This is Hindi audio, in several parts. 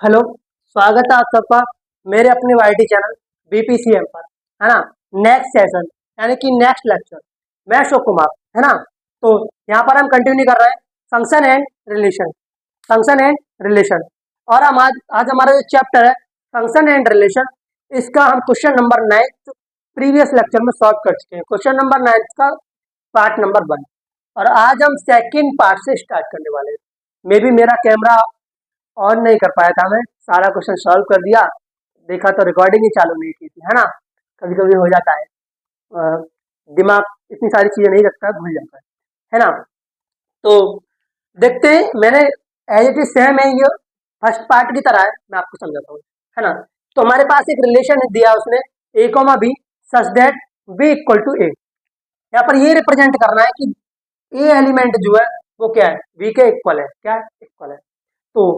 हेलो। स्वागत है आप सबका मेरे अपने वाईटी चैनल बीपीसीएम पर, है ना। नेक्स्ट सेशन यानी कि नेक्स्ट लेक्चर, मैं अशोक कुमार, है ना। तो यहाँ पर हम कंटिन्यू कर रहे हैं function and relation, function and relation. और हम आज हमारा जो चैप्टर है फंक्शन एंड रिलेशन, इसका हम क्वेश्चन नंबर 9 प्रीवियस लेक्चर में सॉल्व कर चुके हैं। क्वेश्चन नंबर 9 का पार्ट नंबर 1, और आज हम सेकेंड पार्ट से स्टार्ट करने वाले हैं। मे भी मेरा कैमरा ऑन नहीं कर पाया था, मैं सारा क्वेश्चन सॉल्व कर दिया, देखा तो रिकॉर्डिंग ही चालू नहीं की थी, है ना। कभी कभी हो जाता है, दिमाग इतनी सारी चीजें नहीं रखता, भूल जाता है ना। तो देखते हैं, मैंने एज इट इज सेम है, ये फर्स्ट पार्ट की तरह है, मैं आपको समझाता हूँ, है ना। तो हमारे पास एक रिलेशन दिया उसने A comma B such that B equal to A. यहाँ पर ये रिप्रेजेंट करना है कि ए एलिमेंट जो है वो क्या है, बी के इक्वल है, क्या है, इक्वल है। तो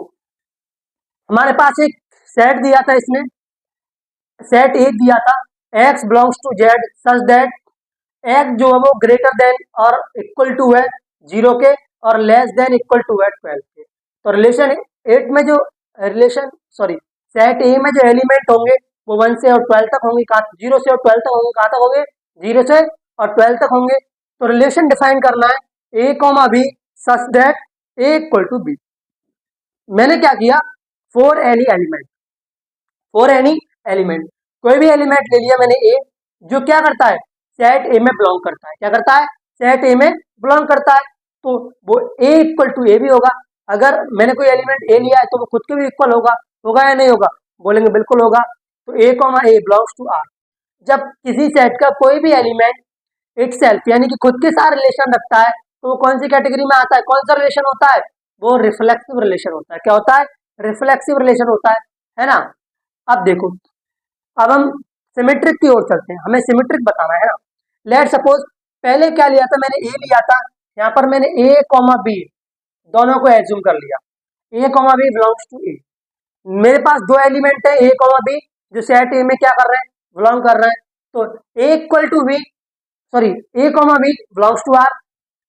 हमारे पास एक सेट दिया था, इसने सेट ए दिया था, x belongs to Z such that x जो है वो ग्रेटर देन और इक्वल टू है 0 के और लेस देन इक्वल टू है 12 के। तो रिलेशन 8 में जो रिलेशन सेट ए में जो एलिमेंट होंगे वो 1 से और 12 तक होंगे, 0 से और 12 तक होंगे, कहाँ तक होंगे, 0 से और 12 तक होंगे। तो रिलेशन डिफाइन करना है A comma B such that A equal to B. मैंने क्या किया, for any element, for any element, कोई भी एलिमेंट ले लिया मैंने ए, जो क्या करता है, सेट ए में बिलोंग करता है, क्या करता है, सेट ए में बिलोंग करता है। तो वो ए इक्वल टू ए भी होगा। अगर मैंने कोई एलिमेंट ए लिया है तो वो खुद के भी इक्वल होगा, होगा या नहीं होगा, बोलेंगे बिल्कुल होगा। तो A comma A belongs to R. जब किसी सेट का कोई भी एलिमेंट इट सेल्फ यानी कि खुद के साथ रिलेशन रखता है तो वो कौन सी कैटेगरी में आता है, कौन सा रिलेशन होता है, वो रिफ्लेक्सिव रिलेशन होता है। क्या होता है, रिफ्लेक्सिव रिलेशन होता है ना। अब देखो, अब हम सिमेट्रिक की ओर चलते हैं, हमें सिमेट्रिक बताना है ना। लेट सपोज पहले क्या लिया था, मैंने ए लिया था, यहाँ पर मैंने ए कॉमा बी दोनों को एज्यूम कर लिया, ए कॉमा बी बिलोंग्स टू ए। मेरे पास दो एलिमेंट है ए कॉमा बी जो सेट ए में क्या कर रहे हैं, बिलोंग कर रहे हैं। तो A equal to B, A comma B belongs to R,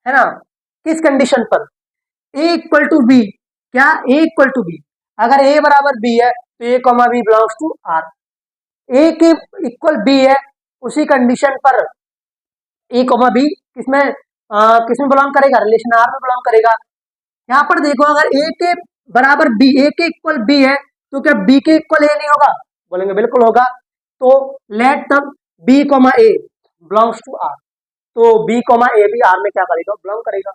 है ना। किस कंडीशन पर, ए इक्वल टू बी, क्या, ए इक्वल टू बी, अगर ए बराबर बी है तो A comma B belongs to R. A के इक्वल बी है, उसी कंडीशन पर ए कॉमा बी किसमें किसमें बिलोंग करेगा, रिलेशन आर में बिलोंग करेगा। यहाँ पर देखो, अगर ए के बराबर बी, ए के इक्वल बी है तो क्या बी के इक्वल ए नहीं होगा, बोलेंगे बिल्कुल होगा। तो लेट तब B comma A belongs to R, तो बी कॉमा ए भी आर में क्या करेगा, बिलोंग करेगा,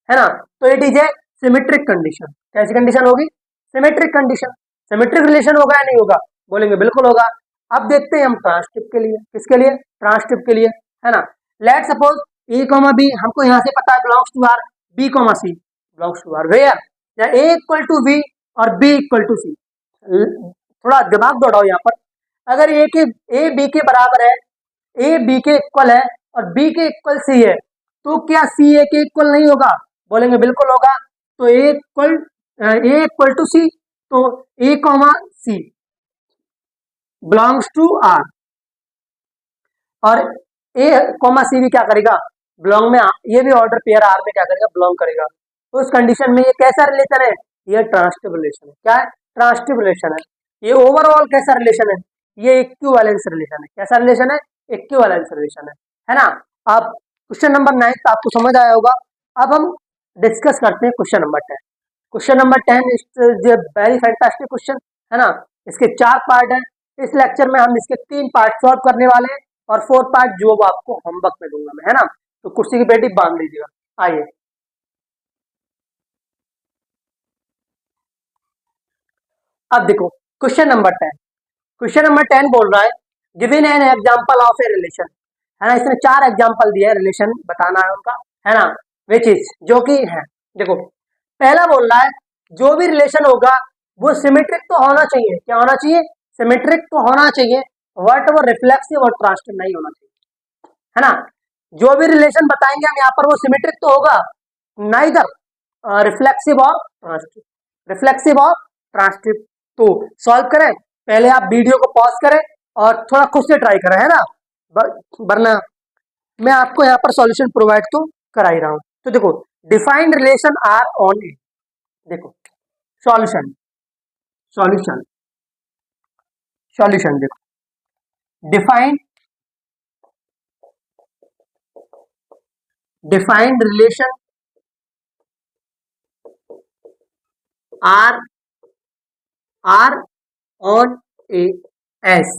है ना। तो it is A symmetric condition. कैसी कंडीशन होगी, सिमेट्रिक कंडीशन। सिमेट्रिक रिलेशन होगा या नहीं होगा, बोलेंगे बिल्कुल होगा। अब देखते हैं हम ट्रांसटिप के लिए, किसके लिए, ट्रांसटिप के लिए, है ना। Let suppose A comma B हमको यहाँ से पता है belongs to R, B comma C belongs to R, where A equal to B और बी इक्वल टू सी। थोड़ा दिमाग दौड़ाओ यहाँ पर, अगर ए बी के बराबर है, ए बी के इक्वल है और बी के इक्वल सी है, तो क्या सी ए के इक्वल नहीं होगा, बोलेंगे बिल्कुल होगा। तो ए इक्वल टू सी, तो A comma C belongs to R, और ए कॉमा सी भी क्या करेगा, बिलोंग में, ये भी ऑर्डर पेयर आर में क्या करेगा, बिलोंग करेगा। तो उस कंडीशन में ये कैसा रिलेशन है, ये ट्रांसटिव रिलेशन है। क्या है, ट्रांसटिव रिलेशन है। ये ओवरऑल कैसा रिलेशन है, ये इक्विवेलेंस रिलेशन है। कैसा रिलेशन है, इक्विवेलेंस रिलेशन है ना। अब क्वेश्चन नंबर 9 आपको समझ आया होगा। अब हम डिस्कस करते हैं question number 10। Question number 10 is very fantastic question, है ना। इसके 4 पार्ट है। इस लेक्चर में हम इसके 3 पार्ट सॉल्व करने वाले हैं और 4 पार्ट जो आपको होमवर्क में दूंगा मैं, है ना। तो कुर्सी की पेटी बांध लीजिएगा। आइए, अब देखो क्वेश्चन नंबर 10। क्वेश्चन नंबर 10 बोल रहा है given an example of a relation, है ना। इसने 4 एग्जांपल दिए हैं, रिलेशन बताना है उनका, है ना। विच इज, जो कि है, देखो पहला बोल रहा है जो भी रिलेशन होगा वो सिमेट्रिक तो होना चाहिए, क्या होना चाहिए, सिमेट्रिक तो होना चाहिए, बट वो रिफ्लेक्सिव और ट्रांसटिव नहीं होना चाहिए, है ना। जो भी रिलेशन बताएंगे हम यहाँ पर वो सिमेट्रिक तो होगा, नाइदर रिफ्लेक्सिव और ट्रांसटिव, रिफ्लेक्सिव और ट्रांसटिव। तो सॉल्व करें, पहले आप वीडियो को पॉज करें और थोड़ा खुद से ट्राई करें, है ना, वरना मैं आपको यहाँ पर सॉल्यूशन प्रोवाइड तो करा ही रहा हूँ। तो देखो, defined relation R on A, देखो सॉल्यूशन, सॉल्यूशन, सॉल्यूशन देखो, defined relation R on A as.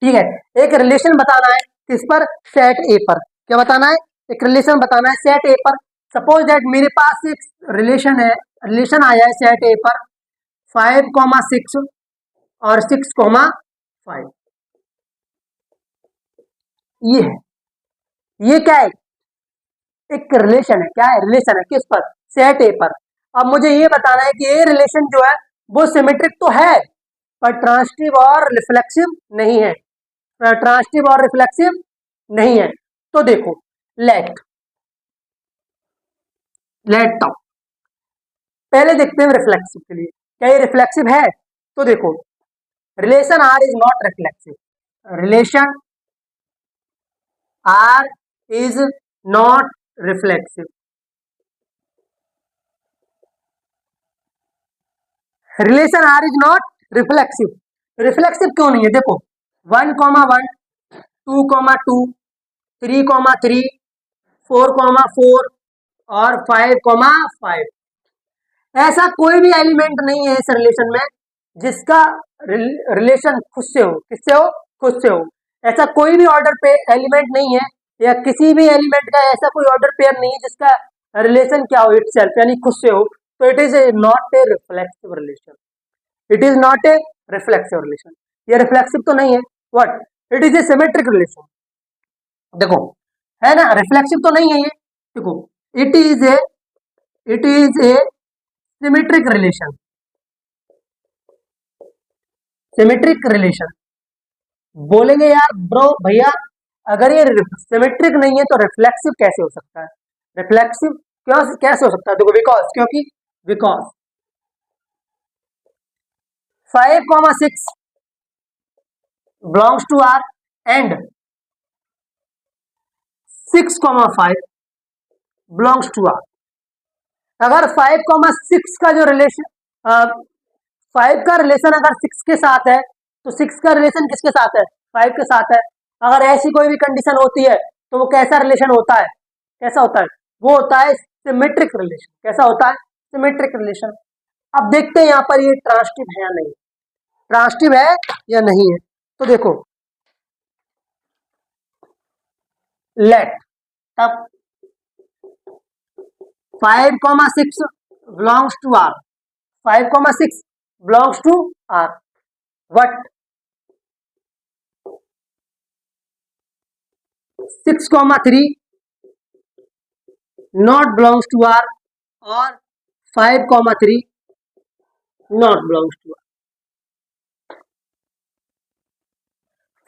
ठीक है, एक रिलेशन बताना है किस पर, सेट ए पर। क्या बताना है, एक रिलेशन बताना है सेट ए पर। सपोज दैट मेरे पास एक रिलेशन है, रिलेशन आया है सेट ए पर 5,6 और 6,5। ये है, ये क्या है, एक रिलेशन है। क्या है, रिलेशन है किस पर, सेट ए पर। अब मुझे ये बताना है कि ये रिलेशन जो है वो सिमेट्रिक तो है पर ट्रांसिटिव और रिफ्लेक्सिव नहीं है, ट्रांसिटिव और रिफ्लेक्सिव नहीं है। तो देखो, लेट टॉक, पहले देखते हैं रिफ्लेक्सिव के लिए, क्या ये रिफ्लेक्सिव है। तो देखो, relation R is not reflexive, relation R is not reflexive, relation R is not reflexive. Reflexive क्यों नहीं है, देखो 1,1, 2,2, 3,3, 4,4 और 5,5, ऐसा कोई भी एलिमेंट नहीं है इस रिलेशन में जिसका रिलेशन खुद से हो, किससे हो, खुद से हो। ऐसा कोई भी ऑर्डर पे एलिमेंट नहीं है, या किसी भी एलिमेंट का ऐसा कोई ऑर्डर पेयर नहीं है जिसका रिलेशन क्या हो, इटसेल्फ यानी खुद से हो। तो it is not a reflexive relation, it is not a reflexive relation. ये रिफ्लेक्सिव तो नहीं है, what, it is A symmetric relation. देखो, है ना, रिफ्लेक्सिव तो नहीं है ये। देखो, it is A symmetric relation, symmetric relation. बोलेंगे यार ब्रो भैया, अगर ये सिमेट्रिक नहीं है तो रिफ्लेक्सिव कैसे हो सकता है, रिफ्लेक्सिव क्यों कैसे हो सकता है। देखो, because 5,6 belongs to R and 6,5 belongs to R। अगर 5,6 का जो रिलेशन 5 का रिलेशन अगर 6 के साथ है तो 6 का रिलेशन किसके साथ है, 5 के साथ है। अगर ऐसी कोई भी कंडीशन होती है तो वो कैसा रिलेशन होता है, कैसा होता है, वो होता है सिमेट्रिक रिलेशन। कैसा होता है, सिमेट्रिक रिलेशन। अब देखते हैं यहाँ पर ये ट्रांसिटिव है या नहीं, ट्रांसिटिव है या नहीं है। तो देखो, लेट तब 5,6 belongs to R, 5,6 belongs to R, what 6,3 not belongs to R और 5,3 not belongs to R।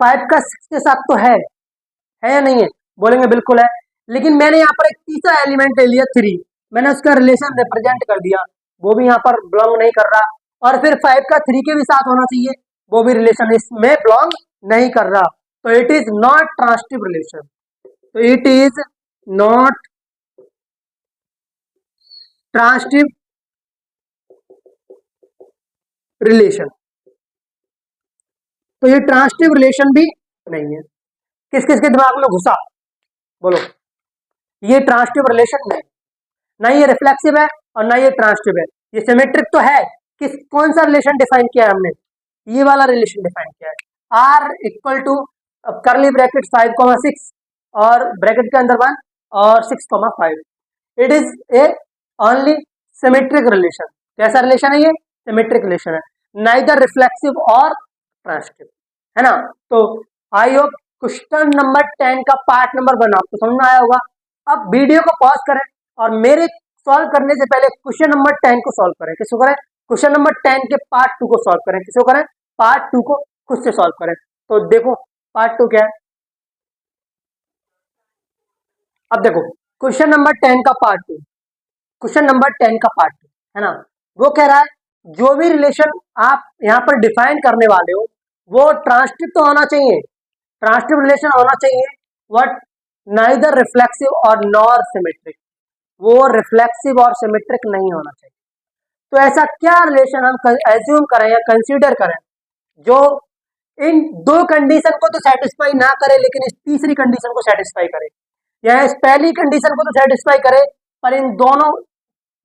5 का 6 के साथ तो है या नहीं है, बोलेंगे बिल्कुल है। लेकिन मैंने यहाँ पर एक तीसरा एलिमेंट ले लिया 3, मैंने उसका रिलेशन रिप्रेजेंट कर दिया, वो भी यहाँ पर बिलोंग नहीं कर रहा। और फिर 5 का 3 के भी साथ होना चाहिए, वो भी रिलेशन इसमें बिलोंग नहीं कर रहा। तो it is not transitive relation, तो it is not transitive relation. तो ये ट्रांसिटिव रिलेशन भी नहीं है। किस किस के दिमाग में घुसा, बोलो, ये ट्रांसिटिव रिलेशन नहीं, ना ये रिफ्लेक्सिव है और ना ये ट्रांसिटिव है। ये सिमेट्रिक तो है, किस कौन सा रिलेशन डिफाइन किया है हमने, ये वाला रिलेशन डिफाइन किया है, R equal to curly bracket 5,6 और ब्रैकेट के अंदर 1 और 6,5। It is a only symmetric relation. कैसा रिलेशन है ये, सिमेट्रिक रिलेशन है, नाइदर रिफ्लेक्सिव और ट्रांसिटिव, है ना। तो आई होप क्वेश्चन नंबर 10 का पार्ट नंबर 1 आपको समझ में आया होगा। अब वीडियो को पॉज करें और मेरे सॉल्व करने से पहले क्वेश्चन नंबर 10 को सॉल्व करें। किसको करें, क्वेश्चन नंबर 10 के पार्ट 2 को सॉल्व करें। किसको करें, पार्ट 2 को खुद से सॉल्व करें। तो देखो पार्ट 2 क्या है। अब देखो क्वेश्चन नंबर 10 का पार्ट 2, क्वेश्चन नंबर 10 का पार्ट 2 है ना, वो कह रहा है जो भी रिलेशन आप यहाँ पर डिफाइन करने वाले हो वो ट्रांसिटिव तो होना चाहिए, ट्रांसिटिव रिलेशन होना चाहिए, व्हाट, नाइदर रिफ्लेक्सिव और नॉर सिमेट्रिक। वो रिफ्लेक्सिव और सिमेट्रिक नहीं होना चाहिए। तो ऐसा क्या रिलेशन हम एज्यूम करें या कंसीडर करें जो इन दो कंडीशन को तो सेटिस्फाई ना करे लेकिन इस तीसरी कंडीशन को सेटिस्फाई करे, या इस पहली कंडीशन को तो सेटिस्फाई करे पर इन दोनों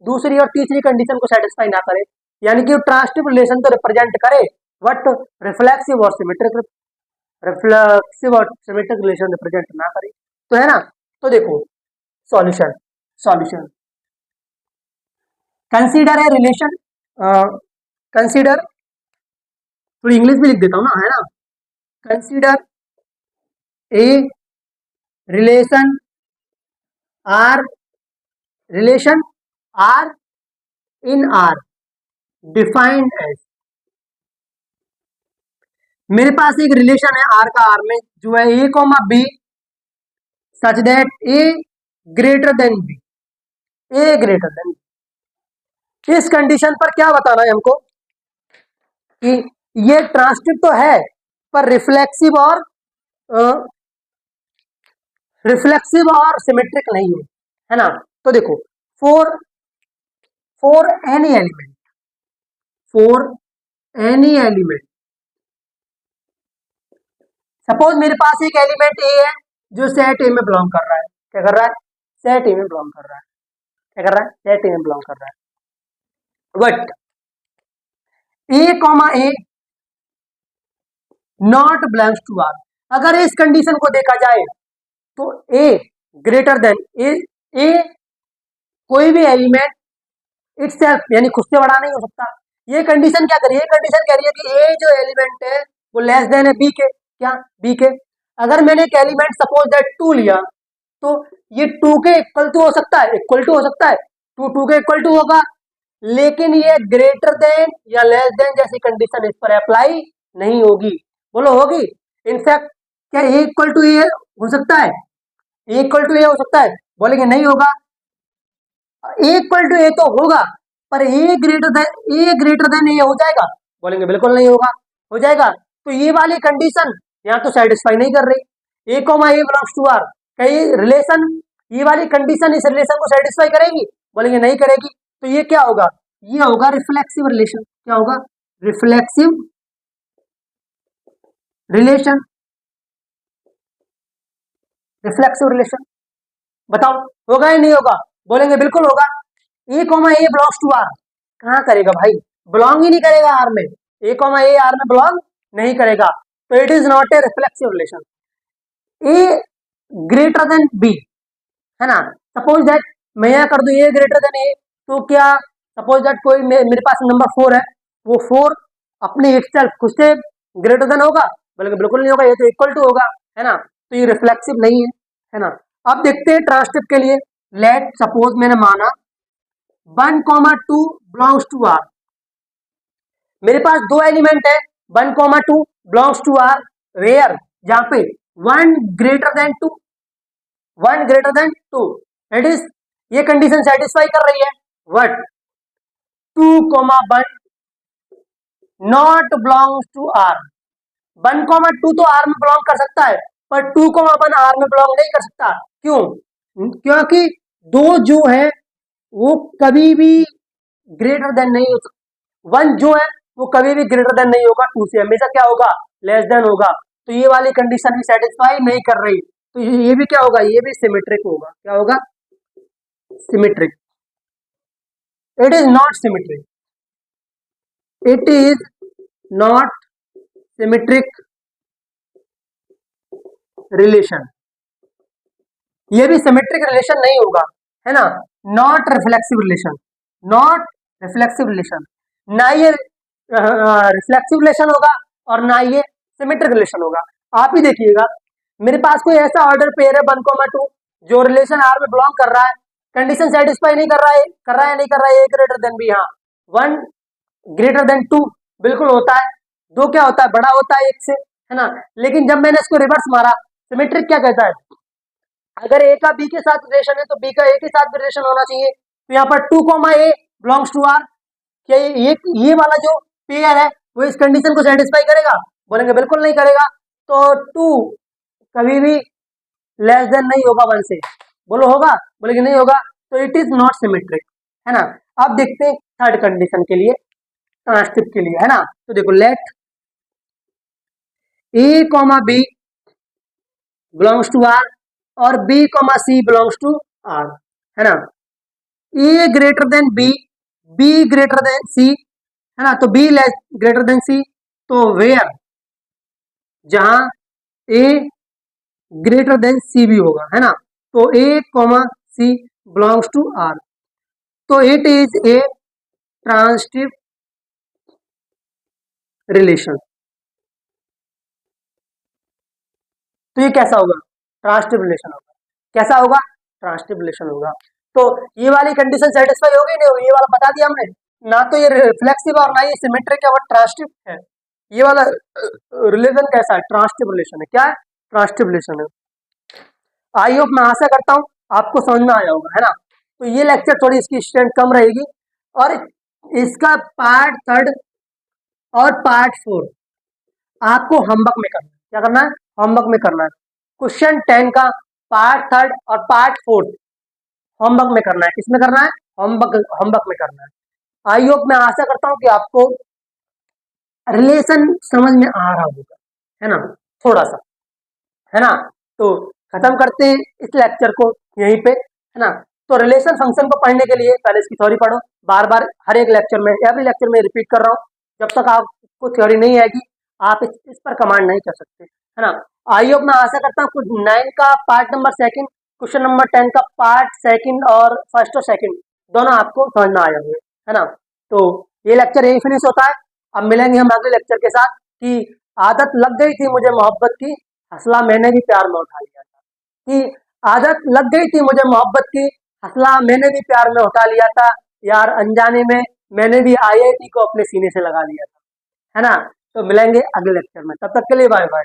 दूसरी और तीसरी कंडीशन को सेटिस्फाई ना करे, यानी कि ट्रांसिटिव रिलेशन तो रिप्रेजेंट करे बट रिफ्लेक्सिव और सिमेट्रिक रिलेशन रिप्रेजेंट ना करे, तो है ना। तो देखो सॉल्यूशन सॉल्यूशन कंसीडर है रिलेशन, कंसीडर थोड़ी इंग्लिश भी लिख देता हूं ना, है ना। Consider a relation R in R defined as, मेरे पास एक रिलेशन है आर का आर में जो है A comma B such that A greater than B, A greater than, इस कंडीशन पर क्या बताना है हमको कि ये ट्रांसिटिव तो है पर रिफ्लेक्सिव और सिमेट्रिक नहीं है ना। तो देखो for for any element suppose मेरे पास एक एलिमेंट ए है जो सेट ए में बिलोंग कर रहा है, क्या कर रहा है, सेट ए में बिलोंग कर रहा है, क्या कर रहा है, सेट ए में बिलोंग कर रहा है, but A comma A not belongs to R, अगर इस कंडीशन को देखा जाए तो ए ग्रेटर देन ए कोई भी एलिमेंट इटसेल्फ यानी खुद से बड़ा नहीं हो सकता। ये कंडीशन क्या करिए, कंडीशन कह रही है कि ए जो एलिमेंट है वो लेस देन है बी के, क्या बी के। अगर मैंने एक एलिमेंट सपोज दैट 2 लिया तो ये 2 के इक्वल टू हो सकता है, इक्वल टू हो सकता है, 2 के इक्वल टू होगा, लेकिन ये ग्रेटर देन या लेस देन जैसी कंडीशन इस पर अप्लाई नहीं होगी। बोलो होगी? इनफैक्ट क्या ए इक्वल टू ए हो सकता है, ए इक्वल टू ए हो सकता है, बोलेंगे नहीं होगा। ए इक्वल टू ए तो होगा पर ए ग्रेटर देन ए हो जाएगा, बोलेंगे बिल्कुल नहीं होगा, हो जाएगा। तो ये वाली कंडीशन यहाँ तो सेटिस्फाई नहीं कर रही, A comma A belongs to R, कई रिलेशन ये वाली कंडीशन इस रिलेशन को सेटिस्फाई करेगी, बोलेंगे नहीं करेगी। तो ये क्या होगा, ये होगा रिफ्लेक्सिव रिलेशन, क्या होगा, रिफ्लेक्सिव रिलेशन, रिफ्लेक्सिव रिलेशन। बताओ होगा या नहीं होगा, बोलेंगे बिल्कुल होगा। A comma A belongs to R कहाँ करेगा भाई, बिलोंग ही नहीं करेगा आर में, ए कॉमा ए आर में बिलोंग नहीं करेगा, तो it is not a reflexive relation. A greater than B, है ना, सपोज दैट मैं यह कर दूं ए ग्रेटर देन ए, तो क्या सपोज दैट कोई मेरे पास नंबर 4 है, वो 4 अपने इटसेल्फ खुद से ग्रेटर देन होगा, बल्कि बिल्कुल नहीं होगा, ये तो इक्वल टू होगा, है ना, तो ये रिफ्लेक्सिव नहीं है ना। अब देखते हैं ट्रांसिटिव के लिए, लेट सपोज मैंने माना 1,2 बिलोंग्स टू आर, मेरे पास दो एलिमेंट है 1,2 बिलोंग्स टू आर, वेयर जहां पे 1 greater than 2, 1 greater than 2, it is ये कंडीशन सेटिस्फाई कर रही है, what 2,1 not belongs to R, 1,2 तो आर में बिलोंग कर सकता है पर 2,1 आर में बिलोंग नहीं कर सकता, क्यों, क्योंकि दो जो है वो कभी भी ग्रेटर देन नहीं हो सकता, 1 जो है वो कभी भी ग्रेटर देन नहीं होगा 2 से, हमेशा क्या होगा, लेस देन होगा। तो ये वाली कंडीशन भी सेटिस्फाई नहीं कर रही, तो ये भी क्या होगा, ये भी सिमेट्रिक होगा, क्या होगा, symmetric, it is not symmetric, it is not symmetric relation, ये भी सिमेट्रिक रिलेशन नहीं होगा, है ना। Not reflexive relation, not reflexive relation, ना ये रिफ्लेक्सिव रिलेशन होगा और ना ये सिमेट्रिक रिलेशन होगा। आप ही देखिएगा मेरे पास कोई ऐसा ऑर्डर पेयर है 1,2 जो रिलेशन आर में बिलोंग कर रहा है, कंडीशन सेटिस्फाई नहीं कर रहा है, नहीं कर रहा है, ए ग्रेटर देन बी, हाँ 1 ग्रेटर देन 2 बिल्कुल होता है, 2 क्या होता है, बड़ा होता है 1 से, है ना। लेकिन जब मैंने इसको रिवर्स मारा, सिमेट्रिक क्या कहता है, अगर ए का बी के साथ रिलेशन है तो बी का ए के साथ भी रिलेशन होना चाहिए, तो यहाँ पर 2, ए बिलोंग्स टू आर, क्या ये वाला जो पेयर है वो इस कंडीशन को सेटिस्फाई करेगा, बोलेंगे बिल्कुल नहीं करेगा। तो 2 कभी भी लेस देन नहीं होगा 1 से, बोलो होगा, बोलेंगे नहीं होगा, तो इट इज नॉट सिमेट्रिक, है ना। अब देखते हैं थर्ड कंडीशन के लिए, ट्रांसटिव के लिए, है ना। तो देखो, let A comma B belongs to R और B comma C belongs to R, है ना। A greater than B, B greater than C, है ना। तो B less greater than C, तो वेयर, जहां ए ग्रेटर देन सी भी होगा, है ना। तो A comma C belongs to R, तो it is a transitive relation. तो ये कैसा होगा? ट्रांसटिव रिलेशन होगा। कैसा होगा? ट्रांसटिव रिलेशन होगा। तो ये वाली कंडीशन सेटिस्फाई होगी नहीं होगी? ये वाला बता दिया हमने ना, तो ये रिफ्लेक्सिव और ना ये सिमेट्रिक है और ट्रांसटिव है। ये वाला रिलेशन कैसा है? ट्रांसटिव रिलेशन है। क्या है? ट्रांसटिव रिलेशन है। आई होप, मैं आशा करता हूँ आपको समझ में आया होगा, है ना। तो ये लेक्चर थोड़ी इसकी स्ट्रेंथ कम रहेगी, और इसका पार्ट थर्ड और पार्ट फोर आपको होमवर्क में करना है। क्या करना है? होमवर्क में करना है। क्वेश्चन 10 का पार्ट थर्ड और पार्ट फोर्थ होमवर्क में करना है। किसमें करना है? होमवर्क होमवर्क में करना है। आई होप, मैं आशा करता हूँ कि आपको रिलेशन समझ में आ रहा होगा, है ना, थोड़ा सा, है ना। तो खत्म करते हैं इस लेक्चर को यहीं पे, है ना। तो रिलेशन फंक्शन को पढ़ने के लिए पहले इसकी थ्योरी पढ़ो। बार बार हर एक लेक्चर में, एवरी लेक्चर में रिपीट कर रहा हूँ। जब तक आपको थ्योरी नहीं आएगी, आप इस पर कमांड नहीं कर सकते, है ना। आई होप, मैं आशा करता हूँ कुछ 9 का part number second, question number 10 का पार्ट सेकंड और फर्स्ट और सेकंड दोनों आपको समझ में आ जाएंगे, है ना। तो ये लेक्चर यही फिनिश होता है। अब मिलेंगे हम अगले लेक्चर के साथ, कि आदत लग गई थी मुझे मोहब्बत की, हौसला मैंने भी प्यार में उठा लिया था। कि आदत लग गई थी मुझे मोहब्बत की, हौसला मैंने भी प्यार में उठा लिया था, यार अनजाने में मैंने भी आईआईटी को अपने सीने से लगा लिया था, है ना। तो मिलेंगे अगले लेक्चर में, तब तक के लिए बाय बाय।